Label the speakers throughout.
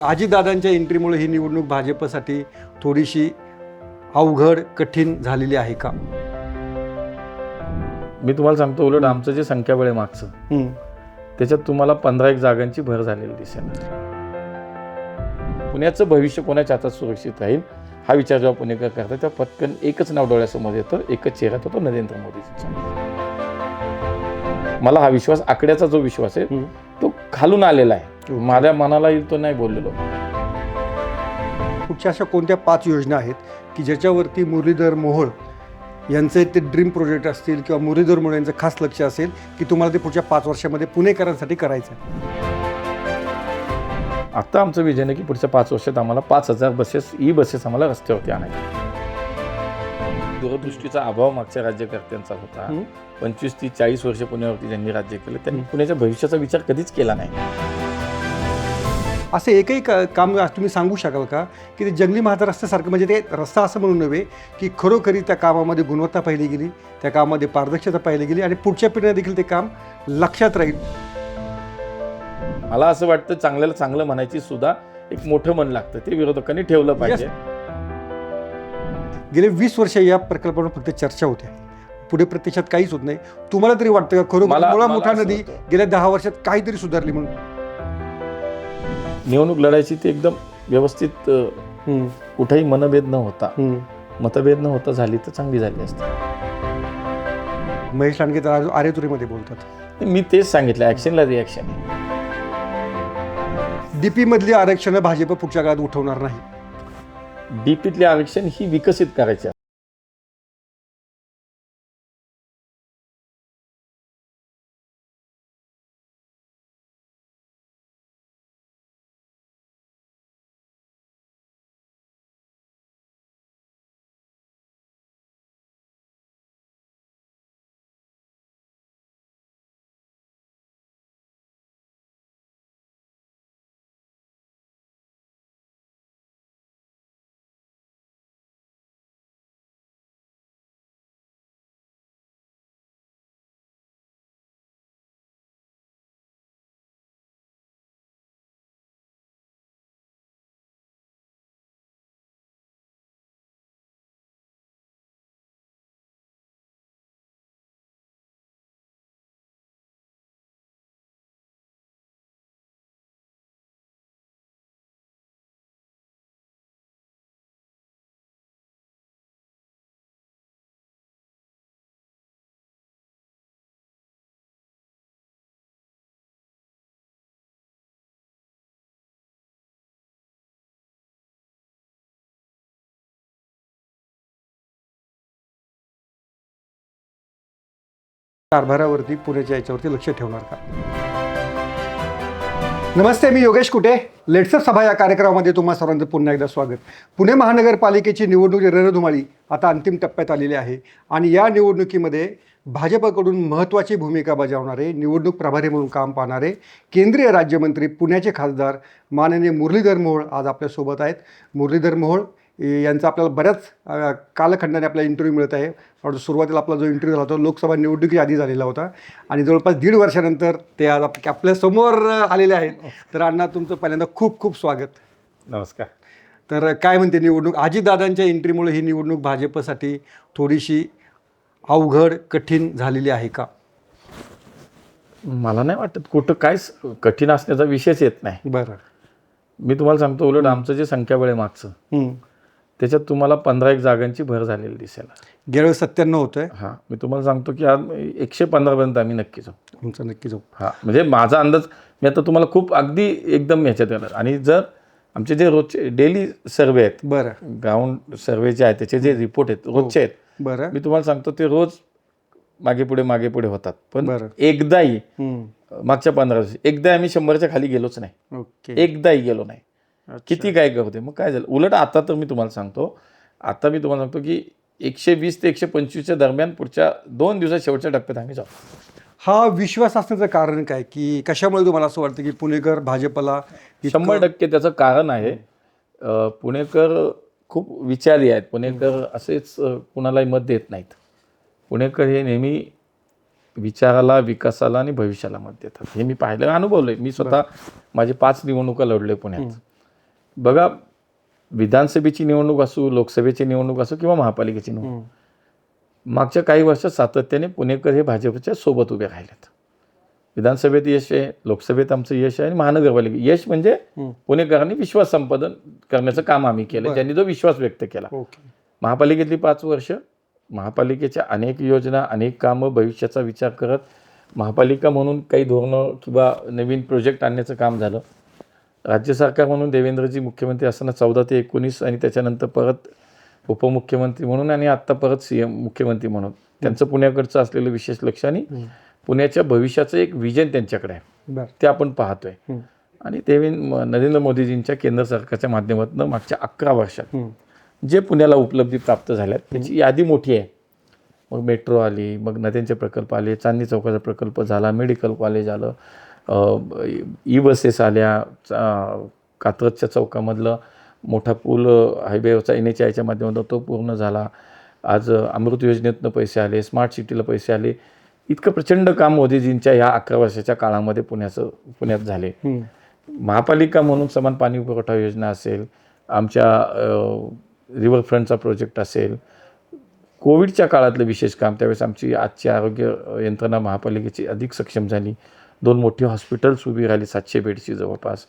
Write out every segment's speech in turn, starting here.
Speaker 1: अजितदादांच्या एंट्रीमुळे ही निवडणूक भाजपसाठी थोडीशी अवघड कठीण झालेली आहे का?
Speaker 2: मी तुम्हाला सांगतो, उलट आमचं जे संख्याबळ आहे मागचं, त्याच्यात तुम्हाला 15-1 जागांची भर झालेली दिसेल. पुण्याचं भविष्य कोणाच्या हातात सुरक्षित राहील हा विचार जेव्हा पुणेकर करतात तेव्हा पटकन एकच नाव डोळ्यासमोर येतं, एकच चेहरा तो नरेंद्र मोदीचा. मला हा विश्वास, आकड्याचा जो विश्वास आहे तो खालून आलेला आहे, माझ्या मनाला येईल तो नाही बोललेलो.
Speaker 1: कुठच्या अशा कोणत्या 5 योजना आहेत की ज्याच्यावरती मुरलीधर मोहोळ यांचे ते ड्रीम प्रोजेक्ट असतील किंवा मुरलीधर मोहोळ यांचं खास लक्ष असेल की तुम्हाला ते पुढच्या 5 वर्षामध्ये पुणेकरांसाठी करायचं आहे?
Speaker 2: आता आमचं विजन आहे की पुढच्या 5 वर्षात आम्हाला 5,000 बसेस, बसेस आम्हाला रस्त्यावरती आणायचे. दूरदृष्टीचा अभाव मागच्या राज्यकर्त्यांचा होता. 25 ते 40 वर्ष पुण्यावरती ज्यांनी राज्य केलं त्यांनी पुण्याच्या भविष्याचा विचार कधीच केला नाही.
Speaker 1: असं एकही काम तुम्ही सांगू शकाल का की ते जंगली महाराष्ट्रासारखं, म्हणजे ते रस्ता असं म्हणून नव्हे की खरोखरी त्या कामामध्ये गुणवत्ता पाहिली गेली, त्या कामामध्ये पारदर्शकता पाहिली गेली आणि पुढच्या पिढीला देखील ते काम लक्षात राहील?
Speaker 2: मला असं वाटतं चांगल्याला चांगलं म्हणायची सुद्धा एक मोठं मन लागतं, ते विरोधकांनी ठेवलं पाहिजे.
Speaker 1: गेले 20 वर्ष या प्रकल्पावर फक्त चर्चा होते, पुढे प्रत्यक्षात काहीच होत नाही. तुम्हाला तरी वाटतं का खरोखर मोठा नदी गेल्या 10 वर्षात काहीतरी सुधारली म्हणून?
Speaker 2: निवडणूक लढायची ते एकदम व्यवस्थित, कुठेही मनभेद न होता, मतभेद न होता झाली तर चांगली झाली असते.
Speaker 1: महेश लांडगे तर आरेतुरीमध्ये बोलतात.
Speaker 2: मी तेच सांगितलं, ऍक्शनला रिॲक्शन.
Speaker 1: डीपी मधली आरक्षण भाजप पुढच्या काळात उठवणार नाही.
Speaker 2: डीपीतले आरक्षण ही विकसित करायची.
Speaker 1: कारभारावरती पुण्याच्या याच्यावरती लक्ष ठेवणार का? नमस्ते, मी योगेश कुटे. लेट्सअप सभा या कार्यक्रमामध्ये तुम्हा सर्वांचं पुन्हा एकदा स्वागत. पुणे महानगरपालिकेची निवडणूक रणधुमाळी आता अंतिम टप्प्यात आलेली आहे आणि या निवडणुकीमध्ये भाजपकडून महत्त्वाची भूमिका बजावणारे, निवडणूक प्रभारी म्हणून काम पाहणारे केंद्रीय राज्यमंत्री, पुण्याचे खासदार माननीय मुरलीधर मोहोळ आज आपल्यासोबत आहेत. मुरलीधर मोहोळ यांचा आपल्याला बऱ्याच कालखंडाने आपला इंटरव्ह्यू मिळत आहे. सुरुवातीला आपला जो इंटरव्ह्यू झाला होता लोकसभा निवडणुकी आधी झालेला होता आणि जवळपास 1.5 वर्षानंतर ते आज आपल्यासमोर आलेले आहेत. तर अण्णा, तुमचं पहिल्यांदा खूप खूप स्वागत.
Speaker 2: नमस्कार.
Speaker 1: तर काय म्हणते निवडणूक? अजितदादांच्या एंट्रीमुळे ही निवडणूक भाजपसाठी थोडीशी अवघड कठीण झालेली आहे का?
Speaker 2: मला नाही वाटत कुठं काय कठीण असण्याचा विषयच येत नाही.
Speaker 1: बरं,
Speaker 2: मी तुम्हाला सांगतो, उलट आमचं जे संख्याबळ आहे मागचं, त्याच्यात तुम्हाला 15-1 जागांची भर झालेली दिसेल.
Speaker 1: गेल्या 97 होतंय.
Speaker 2: हां, मी तुम्हाला सांगतो की आज 115 पर्यंत आम्ही नक्की जाऊ.
Speaker 1: तुमचं नक्की जाऊ.
Speaker 2: हां, म्हणजे माझा अंदाज मी आता तुम्हाला खूप अगदी एकदम ह्याच्यात येणार. आणि जर आमचे जे रोजचे डेली सर्वे आहेत,
Speaker 1: बरं,
Speaker 2: ग्राउंड सर्वे जे आहेत त्याचे जे रिपोर्ट आहेत रोजचे आहेत,
Speaker 1: बरं,
Speaker 2: मी तुम्हाला सांगतो ते रोज मागे पुढे होतात. पण
Speaker 1: बरं,
Speaker 2: एकदाही मागच्या 15 वर्षी एकदा आम्ही 100च्या खाली गेलोच नाही.
Speaker 1: ओके,
Speaker 2: एकदाही गेलो नाही. किती काय करते, मग काय झालं? उलट आता तर मी तुम्हाला सांगतो की 120 ते 125च्या दरम्यान पुढच्या 2 दिवसात शेवटच्या टप्प्यात आम्ही जाऊ.
Speaker 1: हा विश्वास असण्याचं कारण काय, की कशामुळे तुम्हाला असं वाटतं की पुणेकर भाजपला
Speaker 2: 100% त्याचं कारण आहे, पुणेकर खूप विचारी आहेत. पुणेकर असेच कुणालाही मत देत नाहीत. पुणेकर हे नेहमी विचाराला, विकासाला आणि भविष्याला मत देतात. हे मी पाहिलं, अनुभवलंय. मी स्वतः माझे 5 निवडणुका लढले पुण्यात. बघा, विधानसभेची निवडणूक असो, लोकसभेची निवडणूक असो किंवा महापालिकेची निवडणूक, मागच्या काही वर्षात सातत्याने पुणेकर हे भाजपच्या सोबत उभे राहिलेत. विधानसभेत यश आहे, लोकसभेत आमचं यश आहे आणि महानगरपालिकेत यश म्हणजे पुणेकरांनी विश्वास संपादन करण्याचं काम आम्ही केलं, ज्यांनी जो विश्वास व्यक्त केला. महापालिकेतली 5 वर्ष, महापालिकेच्या अनेक योजना, अनेक कामं, भविष्याचा विचार करत महापालिका म्हणून काही धोरणं किंवा नवीन प्रोजेक्ट आणण्याचं काम झालं. राज्य सरकार म्हणून देवेंद्रजी मुख्यमंत्री असताना 14 ते 19 आणि त्याच्यानंतर परत उपमुख्यमंत्री म्हणून आणि आत्ता परत CM मुख्यमंत्री म्हणून त्यांचं पुण्याकडचं असलेलं विशेष लक्ष आणि पुण्याच्या भविष्याचं एक विजन त्यांच्याकडे आहे, ते आपण पाहतोय. आणि नरेंद्र मोदीजींच्या केंद्र सरकारच्या माध्यमातून मागच्या 11 वर्षात जे पुण्याला उपलब्धी प्राप्त झाल्यात त्याची यादी मोठी आहे. मग मेट्रो आली, मग नद्यांचे प्रकल्प आले, चांदणी चौकाचा प्रकल्प झाला, मेडिकल कॉलेज आलं, बसेस आल्या, कात्रजच्या चौकामधलं मोठा पूल हायवेवरचा NHAIच्या माध्यमातून तो पूर्ण झाला. आज अमृत योजनेतनं पैसे आले, स्मार्ट सिटीला पैसे आले. इतकं प्रचंड काम मोदीजींच्या ह्या 11 वर्षाच्या काळामध्ये पुण्यात झाले. महापालिका म्हणून समान पाणी पुरवठा योजना असेल, आमच्या रिव्हरफ्रंटचा प्रोजेक्ट असेल, कोविडच्या काळातलं विशेष काम, त्यावेळेस आमची आजची आरोग्य यंत्रणा महापालिकेची अधिक सक्षम झाली. 2 मोठी हॉस्पिटल्स उभी राहिली 700 बेडची जवळपास.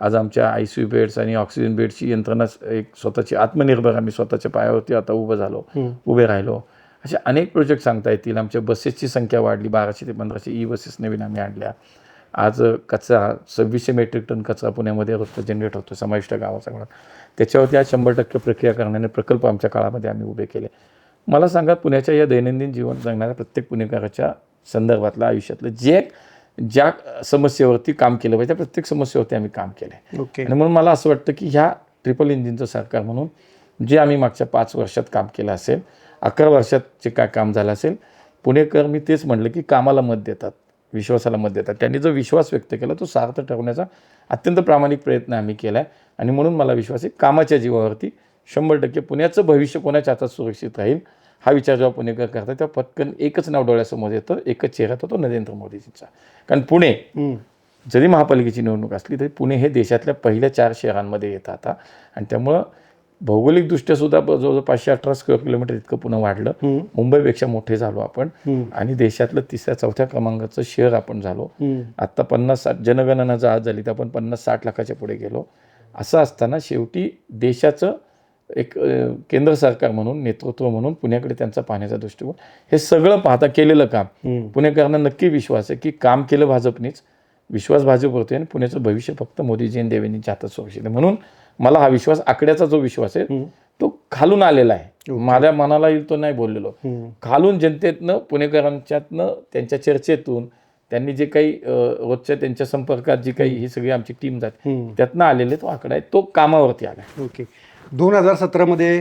Speaker 2: आज आमच्या ICU बेड्स आणि ऑक्सिजन बेडची यंत्रणा एक स्वतःची आत्मनिर्भर, आम्ही स्वतःच्या पायावरती आता उभे राहिलो. असे अनेक प्रोजेक्ट सांगता येतील. आमच्या बसेसची संख्या वाढली, 1200 ते 1500 बसेस नवीन आम्ही आणल्या. आज कचरा 2600 मेट्रिक टन कचरा पुण्यामध्ये रोजचा जनरेट होतो समाविष्ट गावाचा काळात. त्याच्यावरती आज 100% प्रक्रिया करण्याने प्रकल्प आमच्या काळामध्ये आम्ही उभे केले. मला सांगा, पुण्याच्या या दैनंदिन जीवन जगणाऱ्या प्रत्येक पुणेकराच्या संदर्भातलं आयुष्यातलं ज्या समस्येवरती काम केलं पाहिजे त्या प्रत्येक समस्येवरती आम्ही काम केलं. आणि म्हणून मला असं वाटतं की ह्या ट्रिपल इंजिनचं सरकार म्हणून जे आम्ही मागच्या 5 वर्षात काम केलं असेल, 11 वर्षात जे काय काम झालं असेल, पुणेकर मी तेच म्हटलं की कामाला मत देतात, विश्वासाला मत देतात. त्यांनी जो विश्वास व्यक्त केला तो सार्थ ठरवण्याचा अत्यंत प्रामाणिक प्रयत्न आम्ही केला आहे. आणि म्हणून मला विश्वास आहे कामाच्या जीवावरती 100% पुण्याचं भविष्य कोणाच्या हातात सुरक्षित राहील हा विचार जेव्हा पुणेकर करतात तेव्हा पटकन एकच नाव डोळ्यासमोर येतं, एकच चेहरा तो नरेंद्र मोदीजींचा. कारण पुणे जरी महापालिकेची निवडणूक असली तरी पुणे हे देशातल्या पहिल्या 4 शहरांमध्ये येतं आता. आणि त्यामुळं भौगोलिकदृष्ट्या सुद्धा जवळजवळ 518 स्क्वेअर किलोमीटर इतकं पुणे वाढलं, मुंबईपेक्षा मोठे झालो आपण. आणि देशातलं 3ऱ्या-4थ्या क्रमांकाचं शहर आपण झालो. आत्ता 50-60 जनगणना जर आज झाली तर आपण 50-60 लाखाच्या पुढे गेलो. असं असताना शेवटी देशाचं एक केंद्र सरकार म्हणून, नेतृत्व म्हणून पुण्याकडे त्यांचा पाहण्याचा दृष्टिकोन, हे सगळं पाहता केलेलं काम पुणेकरांना नक्की विश्वास आहे की काम केलं भाजपनेच, विश्वास भाजपवरती आणि पुण्याचं भविष्य फक्त मोदीजी आणि देवेंद्रजींच्या हातात सुरक्षित आहे. म्हणून मला हा विश्वास, आकड्याचा जो विश्वास आहे तो खालून आलेला आहे. माझ्या मनाला येईल तो नाही बोललेलो, खालून जनतेतनं, पुणेकरांच्यातनं, त्यांच्या चर्चेतून, त्यांनी जे काही रोजच्या त्यांच्या संपर्कात जी काही ही सगळी आमची टीम जाते त्यातनं आलेले तो आकडा आहे, तो कामावरती आला.
Speaker 1: ओके. 2017मध्ये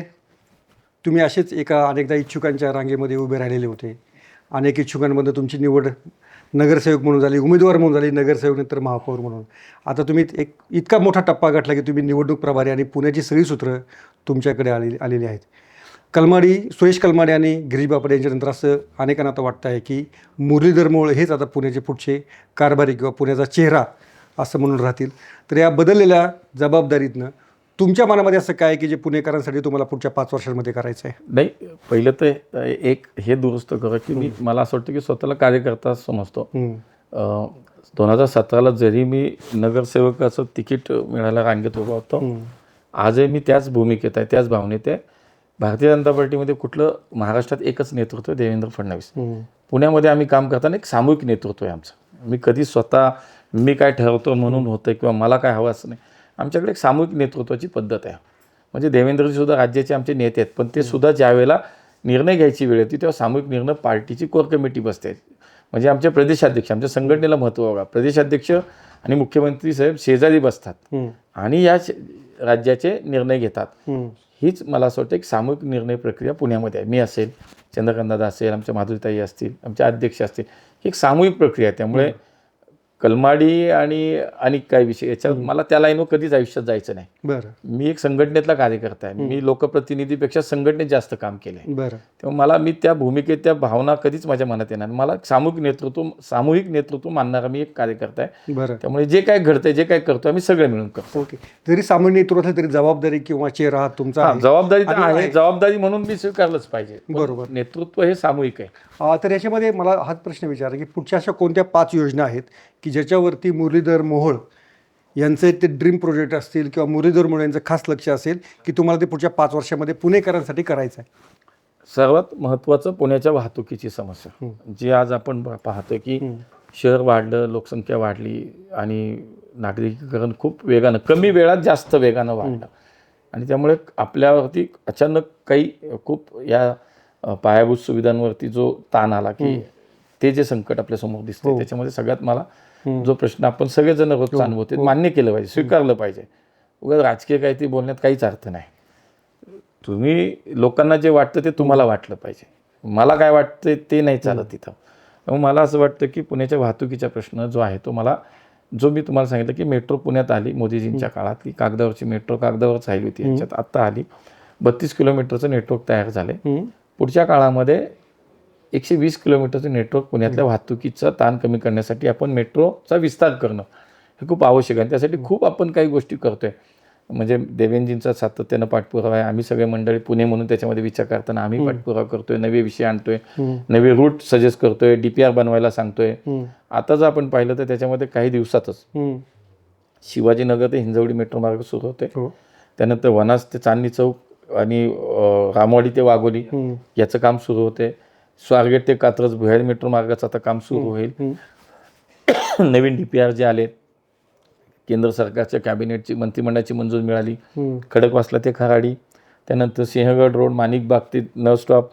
Speaker 1: तुम्ही असेच अनेकदा इच्छुकांच्या रांगेमध्ये उभे राहिलेले होते. अनेक इच्छुकांमध्ये तुमची निवड नगरसेवक म्हणून झाली, उमेदवार म्हणून झाली, नगरसेवक नंतर महापौर म्हणून. आता तुम्ही एक इतका मोठा टप्पा गाठला की तुम्ही निवडणूक प्रभारी आणि पुण्याची सगळी सूत्रं तुमच्याकडे आलेली आहेत. सुरेश कलमाडी आणि गिरीश बापट यांच्यानंतर असं अनेकांना आता वाटतं आहे की मुरलीधर मोहोळ हेच आता पुण्याचे पुढचे कारभारी किंवा पुण्याचा चेहरा असं म्हणून राहतील. तर या बदललेल्या जबाबदारीतनं तुमच्या मनामध्ये असं काय की जे पुणेकरांसाठी तुम्हाला पुढच्या 5 वर्षांमध्ये करायचं आहे?
Speaker 2: नाही, पहिलं तर एक हे दुरुस्त करा की मला असं वाटतं की स्वतःला कार्यकर्ता समजतो. 2017ला जरी मी नगरसेवकाचं तिकीट मिळायला रांगेत उभा होतो, आजही मी त्याच भूमिकेत आहे, त्याच भावनेत आहे. भारतीय जनता पार्टीमध्ये महाराष्ट्रात एकच नेतृत्व आहे, देवेंद्र फडणवीस. पुण्यामध्ये आम्ही काम करताना एक सामूहिक नेतृत्व आहे आमचं. मी कधी स्वतः मी काय ठरवतो म्हणून होतं किंवा मला काय हवं असं नाही. आमच्याकडे एक सामूहिक नेतृत्वाची पद्धत आहे. म्हणजे देवेंद्रजी सुद्धा राज्याचे आमचे नेते आहेत, पण ते सुद्धा ज्यावेळेला निर्णय घ्यायची वेळ येते तेव्हा सामूहिक निर्णय पार्टीची कोर कमिटी बसते. म्हणजे आमचे प्रदेशाध्यक्ष, आमच्या संघटनेला महत्त्व बघा, प्रदेशाध्यक्ष आणि मुख्यमंत्री साहेब शेजारी बसतात आणि या राज्याचे निर्णय घेतात. हीच मला असं वाटतं एक सामूहिक निर्णय प्रक्रिया पुण्यामध्ये आहे. मी असेल, चंद्रकांत दादा असेल, आमच्या माधुरीताई असतील, आमचे अध्यक्ष असतील, ही एक सामूहिक प्रक्रिया आहे. त्यामुळे कलमाडी आणि काय विषय याच्यात मला त्या लाईनवर कधीच आयुष्यात जायचं नाही.
Speaker 1: बरं
Speaker 2: मी एक संघटनेतला कार्यकर्ता आहे. मी लोकप्रतिनिधीपेक्षा संघटनेत जास्त काम केलंय.
Speaker 1: बरं
Speaker 2: तेव्हा मी त्या भूमिकेत त्या भावना कधीच माझ्या मनात येणार. मला सामूहिक नेतृत्व मानणारा मी एक कार्यकर्ता आहे.
Speaker 1: बरं
Speaker 2: त्यामुळे जे काय घडतंय जे काय करतोय आम्ही सगळे मिळून करतो.
Speaker 1: ओके. जरी सामान्य नेतृत्व असलं तरी जबाबदारी किंवा चेहरा तुमचा आहे.
Speaker 2: जबाबदारी तर
Speaker 1: आणि
Speaker 2: आहे, जबाबदारी म्हणून मी स्वीकारलंच पाहिजे. पण
Speaker 1: बरोबर.
Speaker 2: नेतृत्व हे सामूहिक आहे.
Speaker 1: तर याच्यामध्ये मला हाच प्रश्न विचारा की पुढच्या अशा कोणत्या 5 योजना आहेत की ज्याच्यावरती मुरलीधर मोहोळ यांचे ते ड्रीम प्रोजेक्ट असतील किंवा मुरलीधर मोहोळ यांचं खास लक्ष असेल की तुम्हाला ते पुढच्या 5 वर्षामध्ये पुणेकरांसाठी करायचं आहे?
Speaker 2: सर्वात महत्त्वाचं पुण्याच्या वाहतुकीची समस्या जी आज आपण पाहतोय की शहर वाढलं, लोकसंख्या वाढली आणि नागरिकीकरण खूप वेगानं कमी वेळात जास्त वेगानं वाढलं आणि त्यामुळे आपल्यावरती अचानक काही खूप या पायाभूत सुविधांवरती जो ताण आला की ते जे संकट आपल्यासमोर दिसते त्याच्यामध्ये सगळ्यात मला जो प्रश्न आपण सगळेजण रोज अनुभवते मान्य केलं पाहिजे, स्वीकारलं पाहिजे. उगाच राजकीय काही ते बोलण्यात काहीच अर्थ नाही. तुम्ही लोकांना जे वाटतं ते तुम्हाला वाटलं पाहिजे. मला काय वाटतं ते नाही चालत तिथं. त्यामुळे मला असं वाटतं की पुण्याच्या वाहतुकीचा प्रश्न जो आहे तो मला जो मी तुम्हाला सांगितलं की मेट्रो पुण्यात आली मोदीजींच्या काळात की कागदावरची मेट्रो कागदावरच राहिली होती. याच्यात आत्ता आली 32 किलोमीटरचं नेटवर्क तयार झाले. पुढच्या काळामध्ये 120 किलोमीटरचं नेटवर्क पुण्यातल्या वाहतुकीचा ताण कमी करण्यासाठी आपण मेट्रोचा विस्तार करणं हे खूप आवश्यक आहे. त्यासाठी खूप आपण काही गोष्टी करतोय. म्हणजे देवेंजींचा सातत्यानं पाठपुरावा आहे. आम्ही सगळे मंडळी पुणे म्हणून त्याच्यामध्ये विचार करताना आम्ही पाठपुरावा करतोय, नवे विषय आणतोय, नवे रूट सजेस्ट करतोय, DPR बनवायला सांगतोय. आता जर आपण पाहिलं तर त्याच्यामध्ये काही दिवसातच शिवाजीनगर ते हिंजवडी मेट्रो मार्ग सुरू होते. त्यानंतर वनाज ते चांदणी चौक आणि रामवाडी ते वाघोली याचं काम सुरू होते. स्वारगेट ते कात्रज भुयारी मेट्रो मार्गाचं आता काम सुरू होईल. नवीन DPR जे आले केंद्र सरकारच्या कॅबिनेटची मंत्रिमंडळाची मंजुरी मिळाली. खडकवासला ते खराडी, त्यानंतर सिंहगड रोड माणिकबाग ते नळ स्टॉप,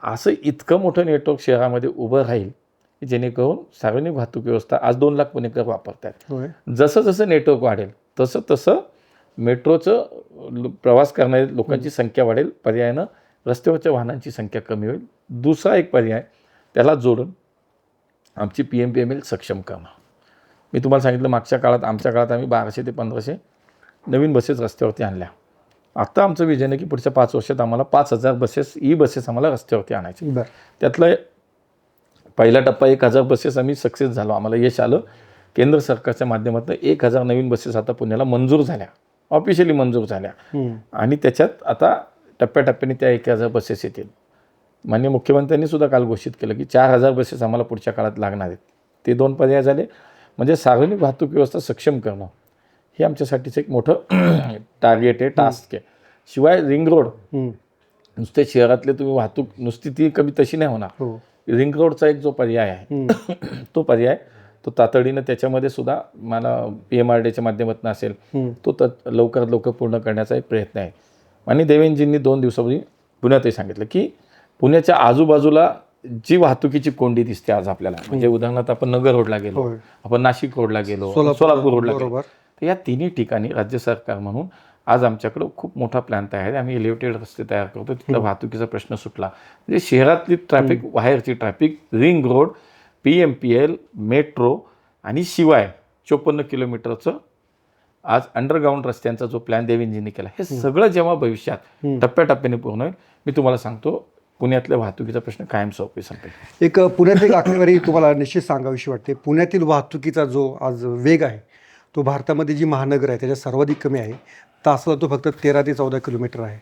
Speaker 2: असं इतकं मोठं नेटवर्क शहरामध्ये उभं राहील की जेणेकरून सार्वजनिक वाहतूक व्यवस्था आज 2 लाख पुणेकर वापरतात. जसं जसं नेटवर्क वाढेल तसं तसं मेट्रोचं प्रवास करणाऱ्या लोकांची संख्या वाढेल. पर्यायानं रस्त्यावरच्या वाहनांची संख्या कमी होईल. दुसरा एक पर्याय त्याला जोडून आमची PMPML सक्षम करणं. मी तुम्हाला सांगितलं मागच्या काळात आमच्या काळात आम्ही 1200 ते 1500 नवीन बसेस रस्त्यावरती आणल्या. आता आमचं विजन आहे की पुढच्या 5 वर्षात आम्हाला 5000 बसेस बसेस आम्हाला रस्त्यावरती आणायचे. त्यातलं पहिला टप्पा 1000 बसेस आम्ही सक्सेस झालो, आम्हाला यश आलं. केंद्र सरकारच्या माध्यमातून 1000 नवीन बसेस आता पुण्याला मंजूर झाल्या, ऑफिशियली मंजूर झाल्या आणि त्याच्यात आता टप्प्याटप्प्याने त्या 1000 बसेस येतील. माननीय मुख्यमंत्र्यांनी सुद्धा काल घोषित केलं की 4000 बसेस आम्हाला पुढच्या काळात लागणार आहेत. ते 2 पर्याय झाले. म्हणजे सार्वजनिक वाहतूक व्यवस्था सक्षम करणं हे आमच्यासाठीचं एक मोठं टार्गेट आहे, टास्क आहे. शिवाय रिंग रोड नुसते शहरातले तुम्ही वाहतूक नुसती ती कमी तशी नाही होणार. रिंग रोडचा एक जो पर्याय आहे तो पर्याय तो तातडीनं त्याच्यामध्ये सुद्धा मला PMRDच्या माध्यमातून असेल तो लवकरात लवकर पूर्ण करण्याचा एक प्रयत्न आहे. आणि देवेंजींनी 2 दिवसापूर्वी पुण्यातही सांगितलं की पुण्याच्या आजूबाजूला जी वाहतुकीची कोंडी दिसते आज आपल्याला, म्हणजे उदाहरणार्थ आपण नगर रोडला गेलो, आपण नाशिक रोडला गेलो, सोलापूर रोडला गेलो, तर या तिन्ही ठिकाणी राज्य सरकार म्हणून आज आमच्याकडं खूप मोठा प्लॅन तयार आहे. आम्ही एलिव्हेटेड रस्ते तयार करतो. तिथला वाहतुकीचा प्रश्न सुटला. म्हणजे शहरातली ट्रॅफिक, बाहेरची traffic, ring road, PMPL, metro आणि शिवाय 54 किलोमीटरचं आज अंडरग्राऊंड रस्त्यांचा जो प्लॅन देवेंजींनी केला, हे सगळं जेव्हा भविष्यात टप्प्याटप्प्याने पूर्ण होईल, मी तुम्हाला सांगतो पुण्यातल्या वाहतुकीचा प्रश्न कायमस्वरूपी संपेल.
Speaker 1: एक पुण्यात एक आकडेवारी तुम्हाला निश्चित सांगावीशी वाटते. पुण्यातील वाहतुकीचा जो आज वेग आहे तो भारतामध्ये जी महानगर आहे त्याच्यात सर्वाधिक कमी आहे. तासाला तो फक्त 13 ते 14 किलोमीटर आहे.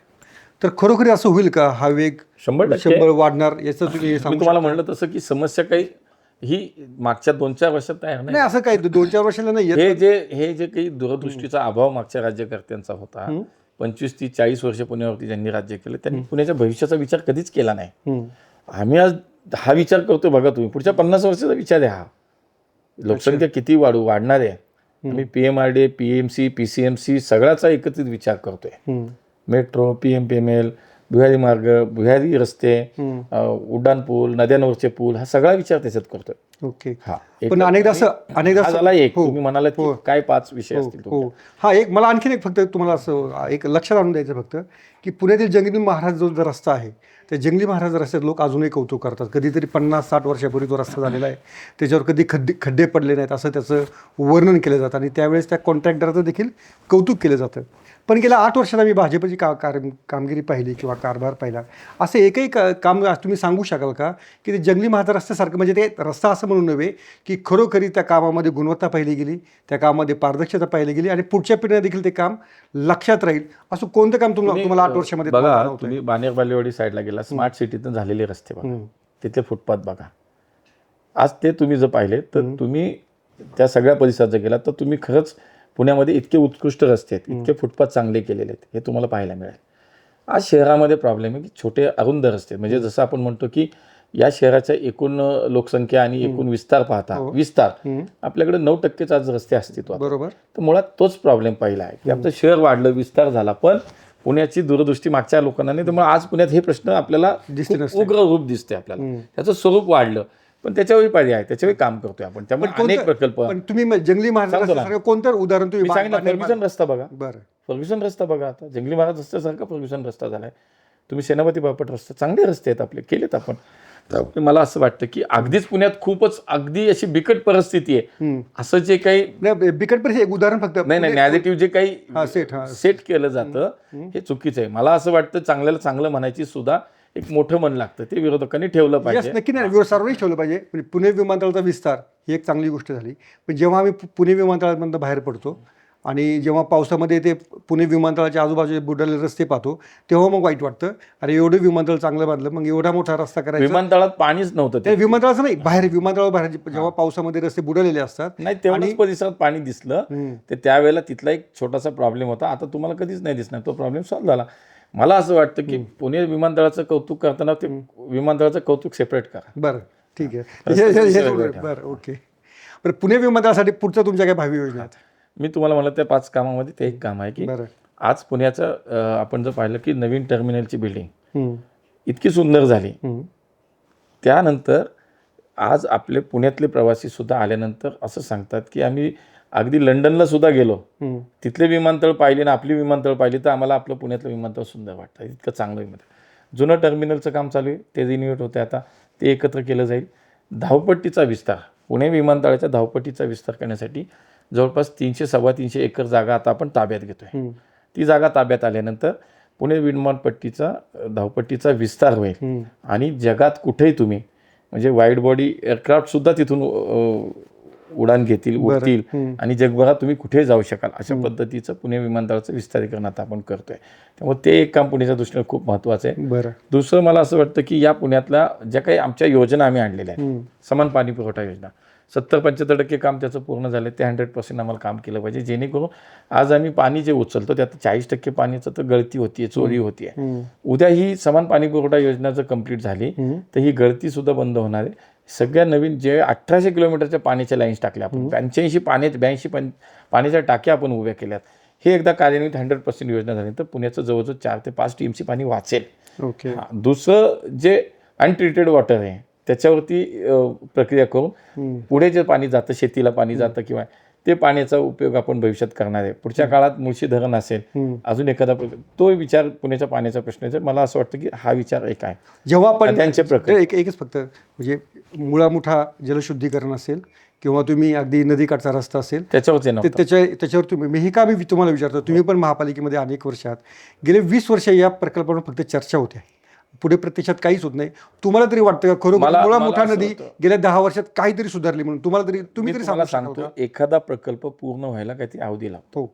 Speaker 1: तर खरोखर असं होईल का? हा वेग 100 वाढणार याचं तुम्ही
Speaker 2: मी तुम्हाला म्हणलं तसं की समस्या काही ही मागच्या 2-4 वर्षात तयार
Speaker 1: नाही. असं काही 2-4 वर्षाला नाही.
Speaker 2: हे जे काही दूरदृष्टीचा अभाव मागच्या राज्यकर्त्यांचा होता, 25 ते 40 वर्ष पुण्यावरती ज्यांनी राज्य केलं त्यांनी पुण्याच्या भविष्याचा विचार कधीच केला नाही. आम्ही आज हा विचार करतोय. बघा तुम्ही पुढच्या 50 वर्षाचा विचार आहे हा. लोकसंख्या किती वाढणार आहे. आम्ही PMRD, PMC, PCMC सगळ्याचा एकत्रित विचार करतोय. मेट्रो, PMPML, भुयारी मार्ग, भुयारी रस्ते, उड्डाण पूल, नद्यांवरचे पूल, हा सगळा विचार त्याच्यात करतोय.
Speaker 1: ओके.
Speaker 2: हा
Speaker 1: पण अनेकदा
Speaker 2: हा झाला एक.
Speaker 1: हो.
Speaker 2: तुम्ही म्हणालात की काय 5 विषय असतील
Speaker 1: हो. हा एक मला आणखीन एक फक्त तुम्हाला असं एक लक्षात आणून द्यायचं फक्त की पुण्यातील जंगली महाराज जो रस्ता आहे त्या जंगली महाराज रस्त्यात लोक अजूनही कौतुक करतात. कधीतरी 50-60 वर्षापूर्वी तो रस्ता झालेला आहे, त्याच्यावर कधी खड्डे पडले नाहीत असं त्याचं वर्णन केलं जातं आणि त्यावेळेस त्या कॉन्ट्रॅक्टरचं देखील कौतुक केलं जातं. पण गेल्या 8 वर्षात आम्ही भाजपची कामगिरी पाहिली किंवा कारभार पाहिला, असं एकही काम तुम्ही सांगू शकाल का की ते जंगली महाराज रस्त्यासारखं, म्हणजे ते रस्ता असं म्हणून नव्हे की खरोखरी त्या कामामध्ये गुणवत्ता पाहिली गेली, त्या कामामध्ये पारदर्शकता पाहिली गेली आणि पुढच्या पिढीला देखील ते काम लक्षात राहील, असं कोणतं काम तुम्हाला 8 वर्षामध्ये
Speaker 2: बघा. तुम्ही बाणेर बालेवाडी साईडला गेला, स्मार्ट सिटीतून झालेले रस्ते बघा, तिथले फुटपाथ बघा. आज ते तुम्ही जर पाहिले तर तुम्ही त्या सगळ्या परिसरात जर गेला तर तुम्ही खरंच पुण्यामध्ये इतके उत्कृष्ट रस्ते आहेत, इतके फुटपाथ चांगले केलेले आहेत, हे तुम्हाला पाहायला मिळेल. आज शहरामध्ये प्रॉब्लेम आहे की छोटे अरुंद रस्ते, म्हणजे जसं आपण म्हणतो की या शहराच्या एकूण लोकसंख्या आणि एकूण विस्तार पाहता आपल्याकडे 9%च आज रस्ते अस्तित्वात.
Speaker 1: बरोबर.
Speaker 2: तर मुळात तोच प्रॉब्लेम पहिला आहे की आमचं शहर वाढलं, विस्तार झाला, पण पुण्याची दूरदृष्टी मागच्या लोकांना नाही. त्यामुळे आज पुण्यात हे प्रश्न आपल्याला उग्र रूप दिसते, आपल्याला त्याचं स्वरूप वाढलं, पण त्याच्यावरही पर्याय आहे, त्याच्यावरही काम करतोय आपण. त्यामुळे अनेक प्रकल्प.
Speaker 1: पण तुम्ही जंगली महाराज कोणतं उदाहरण तुम्ही
Speaker 2: सांगितलं, फर्ग्युसन रस्ता बघा.
Speaker 1: बरं,
Speaker 2: फर्ग्युसन रस्ता बघा. आता जंगली महाराज रस्त्यासारखा फर्ग्युसन रस्ता झालाय. तुम्ही सेनापती बापट रस्ता, चांगले रस्ते आहेत आपले, केलेत आपण. मला असं वाटतं की अगदीच पुण्यात खूपच अगदी अशी बिकट परिस्थिती आहे असं जे काही
Speaker 1: बिकट परिस्थिती एक उदाहरण फक्त
Speaker 2: नाही नॅरेटिव्ह जे काही सेट केलं जातं हे चुकीचं आहे. मला असं वाटतं चांगल्याला चांगलं म्हणायची सुद्धा एक मोठं मन लागतं, ते विरोधकांनी ठेवलं पाहिजे.
Speaker 1: नक्की नाही, सर्वांनीच ठेवलं पाहिजे. म्हणजे पुणे विमानतळाचा विस्तार ही एक चांगली गोष्ट झाली. पण जेव्हा आम्ही पुणे विमानतळामधून बाहेर पडतो आणि जेव्हा पावसामध्ये ते पुणे विमानतळाच्या आजूबाजूचे बुडालेले रस्ते पाहतो तेव्हा मग वाईट वाटतं. अरे एवढं विमानतळ चांगलं बांधलं, मग एवढा मोठा रस्ता करायचा.
Speaker 2: विमानतळात पाणीच नव्हतं,
Speaker 1: ते विमानतळाचं नाही, बाहेर विमानतळावर बाहेर जेव्हा पावसामध्ये रस्ते बुडलेले असतात
Speaker 2: नाही तेवढ्याच परिसरात पाणी दिसलं. ते त्यावेळेला तिथला एक छोटासा प्रॉब्लेम होता, आता तुम्हाला कधीच नाही दिसणार, तो प्रॉब्लेम सॉल्व्ह झाला. मला असं वाटतं की पुणे विमानतळाचं कौतुक करताना ते विमानतळाचं कौतुक सेपरेट करा.
Speaker 1: बरं, ठीक आहे. बरं, ओके. बरं, पुणे विमानतळासाठी पुढचं तुमच्या काय भावी योजना आहेत?
Speaker 2: मी तुम्हाला म्हणलं त्या 5 कामामध्ये ते एक काम आहे की आज पुण्याचं आपण जर पाहिलं की नवीन टर्मिनलची बिल्डिंग इतकी सुंदर झाली, त्यानंतर आज आपले पुण्यातले प्रवासी सुद्धा आल्यानंतर असं सांगतात की आम्ही अगदी लंडनला सुद्धा गेलो, तिथले विमानतळ पाहिले ना आपली विमानतळ पाहिली तर आम्हाला आपलं पुण्यातलं विमानतळ सुंदर वाटतं, इतकं चांगलं विमानतळ. जुनं टर्मिनलचं काम चालू आहे, ते रिन्युएट होते, आता ते एकत्र केलं जाईल. धावपट्टीचा विस्तार, पुणे विमानतळाच्या धावपट्टीचा विस्तार करण्यासाठी जवळपास 300-325 एकर जागा आता आपण ताब्यात घेतोय. ती जागा ताब्यात आल्यानंतर पुणे विमानपट्टीचा धावपट्टीचा विस्तार होईल आणि जगात कुठेही तुम्ही म्हणजे वाईड बॉडी एअरक्राफ्ट सुद्धा तिथून उडान घेतील, उडतील आणि जगभरात तुम्ही कुठेही जाऊ शकाल, अशा पद्धतीचं पुणे विमानतळाचं विस्तारीकरण आता आपण करतोय. त्यामुळे ते एक काम पुण्याच्या दृष्टीने खूप महत्त्वाचं आहे. दुसरं मला असं वाटतं की या पुण्यातल्या ज्या काही आमच्या योजना आम्ही आणलेल्या आहेत, समान पाणी पुरवठा योजना, 70-75% काम त्याचं पूर्ण झालं, ते 100% आम्हाला काम केलं पाहिजे, जेणेकरून आज आम्ही पाणी जे उचलतो त्यात 40% पाण्याचं तर गळती होतीये, चोरी होतीये. उद्या ही समान पाणी पुरवठा योजना जर कंप्लीट झाली तर ही गळती सुद्धा बंद होणार आहे. सगळ्या नवीन जे 1800 किलोमीटरच्या पाण्याच्या लाईन्स टाकल्या आपण, 82 पाण्याच्या टाक्या आपण उभ्या केल्यात, हे एकदा कार्यान्वित 100% योजना झाली तर पुण्याचं जवळजवळ 4 ते 5 TMC पाणी वाचेल. दुसरं जे अनट्रीटेड वॉटर आहे त्याच्यावरती प्रक्रिया करून पुढे जे पाणी जातं, शेतीला पाणी जातं किंवा ते पाण्याचा उपयोग आपण भविष्यात करणार आहे. पुढच्या काळात मुळशी धरण असेल, अजून एखादा तो विचार पुण्याच्या पाण्याचा प्रश्न आहे. मला असं वाटतं की हा विचार एक आहे.
Speaker 1: जेव्हा आपण त्यांचे एकच फक्त म्हणजे मुळामुठा जलशुद्धीकरण असेल किंवा तुम्ही अगदी नदीकाठचा रस्ता असेल त्याच्यावर तुम्ही हे का मी तुम्हाला विचारतो, तुम्ही पण महापालिकेमध्ये अनेक वर्षात गेले 20 वर्ष या प्रकल्पावर फक्त चर्चा होते, पुढे प्रत्यक्षात काहीच होत नाही. तुम्हाला तरी वाटतं का खरोखर मुळामुठा नदी गेल्या 10 वर्षात काहीतरी सुधारली म्हणून? तुम्ही तरी
Speaker 2: सांगतो एखादा प्रकल्प पूर्ण व्हायला काहीतरी अवधी लागतो.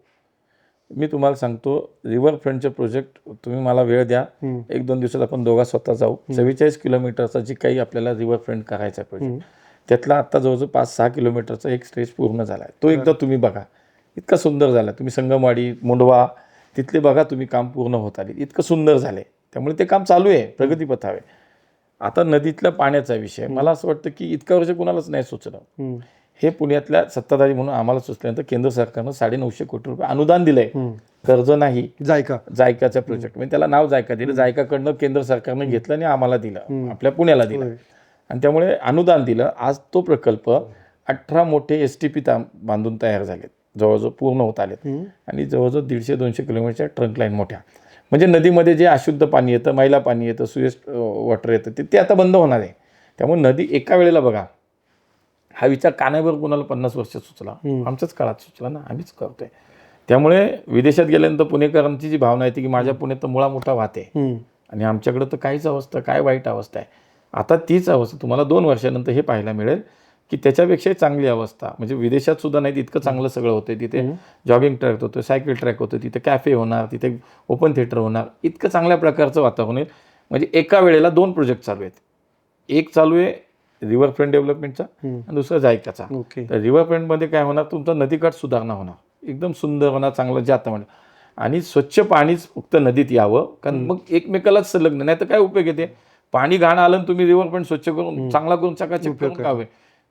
Speaker 2: मी तुम्हाला सांगतो रिव्हरफ्रंटचे प्रोजेक्ट तुम्ही मला वेळ द्या, 1-2 दिवसात आपण दोघा स्वतः जाऊ. 44 किलोमीटरचा जे काही आपल्याला रिव्हरफ्रंट करायचा प्रोजेक्ट त्यातला आता जवळजवळ 5-6 किलोमीटरचा एक स्ट्रेच पूर्ण झाला आहे. तो एकदा तुम्ही बघा, इतका सुंदर झाला. तुम्ही संगमवाडी, मुंडवा तिथले बघा, तुम्ही काम पूर्ण होत आले, इतकं सुंदर झाले. त्यामुळे ते काम चालू आहे, प्रगतीपथावे. आता नदीतल्या पाण्याचा विषय मला असं वाटतं की इतक्या वर्ष कुणालाच नाही सुचलं. हे पुण्यातल्या सत्ताधारी म्हणून आम्हाला सुचल्यानंतर केंद्र सरकारनं 950 कोटी रुपये अनुदान दिलंय, कर्ज नाही, जायकाच्या प्रोजेक्ट म्हणजे त्याला नाव जायका दिलं. जायकाकडनं केंद्र सरकारनं घेतलं आणि आम्हाला दिलं, आपल्या पुण्याला दिलं आणि त्यामुळे अनुदान दिलं. आज तो प्रकल्प 18 मोठे STP बांधून तयार झालेत, जवळजवळ पूर्ण होत आलेत. आणि जवळजवळ 150-200 किलोमीटरच्या ट्रंक लाईन मोठ्या. म्हणजे नदीमध्ये जे अशुद्ध पाणी येतं, मैला पाणी येतं, सुएज वॉटर येतं, ते आता बंद होणार आहे. त्यामुळे नदी एका वेळेला बघा, हा विचार कानावर कुणाला 50 वर्ष सुचला, आमच्याच काळात सुचला ना, आम्हीच करतोय. त्यामुळे विदेशात गेल्यानंतर पुणेकरांची जी भावना येते की माझ्या पुण्यात तर मुळा मोठा वाहते आणि आमच्याकडे तर काहीच अवस्था, काय वाईट अवस्था आहे. आता तीच अवस्था तुम्हाला 2 वर्षानंतर हे पाहायला मिळेल की त्याच्यापेक्षाही चांगली अवस्था, म्हणजे विदेशात सुद्धा नाही इतकं चांगलं सगळं होतं. तिथे जॉगिंग ट्रॅक होतं, सायकल ट्रॅक होतं, तिथे कॅफे होणार, तिथे ओपन थिएटर होणार, इतकं चांगल्या प्रकारचं वातावरण आहे. म्हणजे एका वेळेला 2 प्रोजेक्ट चालू आहेत. एक चालू आहे रिव्हरफ्रंट डेव्हलपमेंटचा आणि दुसरा जायकाचा. तर रिव्हरफ्रंटमध्ये काय होणार, तुमचा नदीकाठ सुधारणा होणार, एकदम सुंदर होणार, चांगलं जे आता म्हणलं. आणि स्वच्छ पाणीच फक्त नदीत यावं, कारण मग एकमेकालाच संलग्न, नाही तर काय उपयोग येते. पाणी घाण आलं आणि तुम्ही रिव्हरफ्रंट स्वच्छ करून चांगला करून चकाचक करून काय होईल.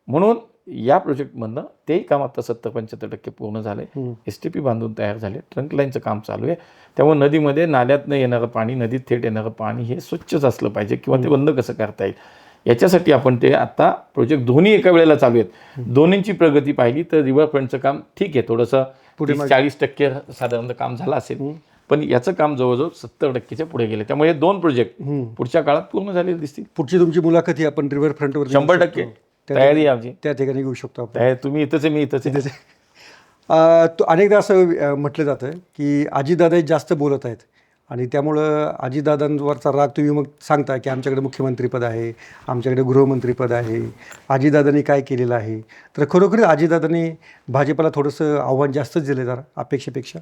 Speaker 2: म्हणून या प्रोजेक्टमधनं तेही काम आता 70-75% पूर्ण झाले. STP बांधून तयार झाले, ट्रंक लाईनचं काम चालू आहे. त्यामुळे नदीमध्ये नाल्यातनं येणारं पाणी, नदीत थेट येणारं पाणी हे स्वच्छच असलं पाहिजे, किंवा ते बंद कसं करता येईल याच्यासाठी आपण ते आता प्रोजेक्ट दोन्ही एका वेळेला चालू आहेत. दोन्हींची प्रगती पाहिली तर रिव्हरफ्रंटचं काम ठीक आहे, थोडंसं 40% साधारणतः काम झालं असेल, पण याचं काम जवळजवळ 70%च्या पुढे गेले. त्यामुळे 2 प्रोजेक्ट पुढच्या काळात पूर्ण झालेले दिसतील.
Speaker 1: पुढची तुमची मुलाखत ही आपण रिव्हरफ्रंटवर
Speaker 2: 100% तयारी आहे आमची,
Speaker 1: त्या ठिकाणी घेऊ शकतो आपण.
Speaker 2: तुम्ही इथंच आहे, मी इथंच आहे.
Speaker 1: अनेकदा असं म्हटलं जातं की अजितदादा जास्त बोलत आहेत आणि त्यामुळं अजितदादांवरचा राग तुम्ही मग सांगता की आमच्याकडे मुख्यमंत्रीपद आहे, आमच्याकडे गृहमंत्रीपद आहे, अजितदादांनी काय केलेलं आहे. तर खरोखर अजितदादांनी भाजपला थोडंसं आव्हान जास्तच दिलं जरा अपेक्षेपेक्षा.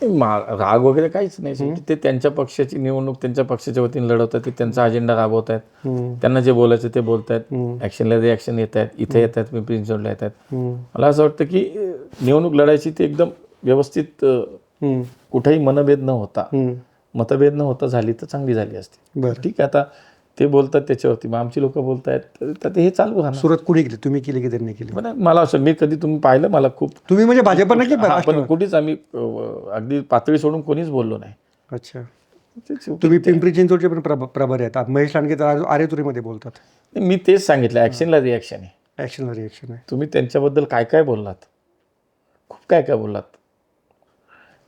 Speaker 2: राग वगैरे काहीच नाही. ते त्यांच्या पक्षाची निवडणूक त्यांच्या पक्षाच्या वतीने लढवतात, ते त्यांचा अजेंडा राबवत आहेत, त्यांना जे बोलायचं ते बोलत आहेत, ॲक्शनला रिॲक्शन येत आहेत, इथे येत आहेत, पिंपरी चिंचवडला येत आहेत. मला असं वाटतं की निवडणूक लढायची ते एकदम व्यवस्थित, कुठेही मतभेद न होता झाली तर चांगली झाली असती. ठीक आहे, आता ते बोलतात त्याच्यावरती, मग आमची लोक बोलतायत, तर हे चालू राहणार.
Speaker 1: सुरुवात कुणी केली, तुम्ही केली की त्यांनी केली?
Speaker 2: मला असं, मी कधी तुम्ही पाहिलं मला खूप,
Speaker 1: तुम्ही म्हणजे भाजप नक्की,
Speaker 2: पण कुठेच आम्ही अगदी पातळी सोडून कोणीच बोललो नाही.
Speaker 1: अच्छा, तुम्ही पिंपरी चिंचवडचे पण प्रभारी आहेत. महेश लांडगे तर आरेतुरीमध्ये बोलतात.
Speaker 2: मी तेच सांगितलं, ॲक्शनला रिॲक्शन आहे.
Speaker 1: ॲक्शनला रिॲक्शन आहे.
Speaker 2: तुम्ही त्यांच्याबद्दल काय काय बोललात, खूप काय काय बोललात,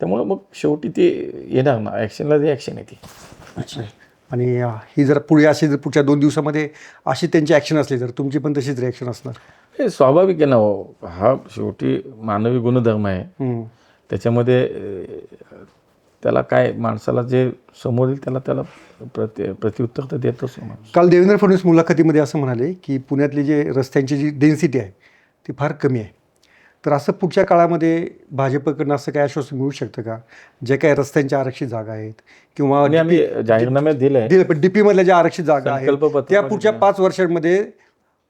Speaker 2: त्यामुळं मग शेवटी ते येणार ना, ॲक्शनला रिॲक्शन आहे ती.
Speaker 1: अच्छा, आणि ही जर पुढे अशी जर पुढच्या 2 दिवसामध्ये अशी त्यांची ॲक्शन असली तर तुमची पण तशीच रिॲक्शन असणार?
Speaker 2: हे स्वाभाविक आहे ना. हा शेवटी मानवी गुणधर्म आहे. त्याच्यामध्ये त्याला काय, माणसाला जे समोर येईल त्याला प्रत्युत्तर तर देतच.
Speaker 1: काल देवेंद्र फडणवीस मुलाखतीमध्ये असं म्हणाले की पुण्यातली जे रस्त्यांची जी डेन्सिटी आहे ती फार कमी आहे. तर असं पुढच्या काळामध्ये भाजपकडनं असं काय आश्वासन मिळू शकतं का, जे काही रस्त्यांच्या आरक्षित जागा आहेत किंवा
Speaker 2: आम्ही जाहीरनाम्यात दिलं,
Speaker 1: पण DP-मधल्या ज्या आरक्षित जागा आहेत त्या पुढच्या 5 वर्षांमध्ये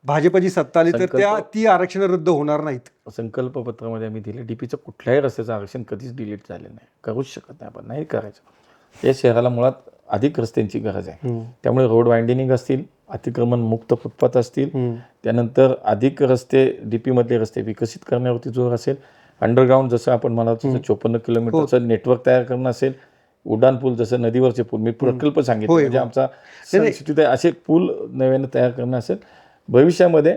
Speaker 1: भाजपची सत्ता आली तर ती आरक्षण रद्द होणार नाहीत.
Speaker 2: संकल्पपत्रामध्ये आम्ही दिले, DPचं कुठल्याही रस्त्याचं आरक्षण कधीच डिलीट झालेलं नाही, करूच शकत नाही, आपण नाही करायचं. या शहराला मुळात अधिक रस्त्यांची गरज आहे. त्यामुळे रोड वायंडनिंग असतील, अतिक्रमण मुक्त फुटपाथ असतील, त्यानंतर अधिक रस्ते, DP-मधले रस्ते विकसित करण्यावरती जोर असेल, अंडरग्राऊंड जसं आपण म्हणालो 54 किलोमीटरचं नेटवर्क तयार करणं असेल, उड्डाण पूल जसं नदीवरचे पूल, मी प्रकल्प सांगितले म्हणजे आमचा तिथे असे पूल नव्यानं तयार करणं असेल. भविष्यामध्ये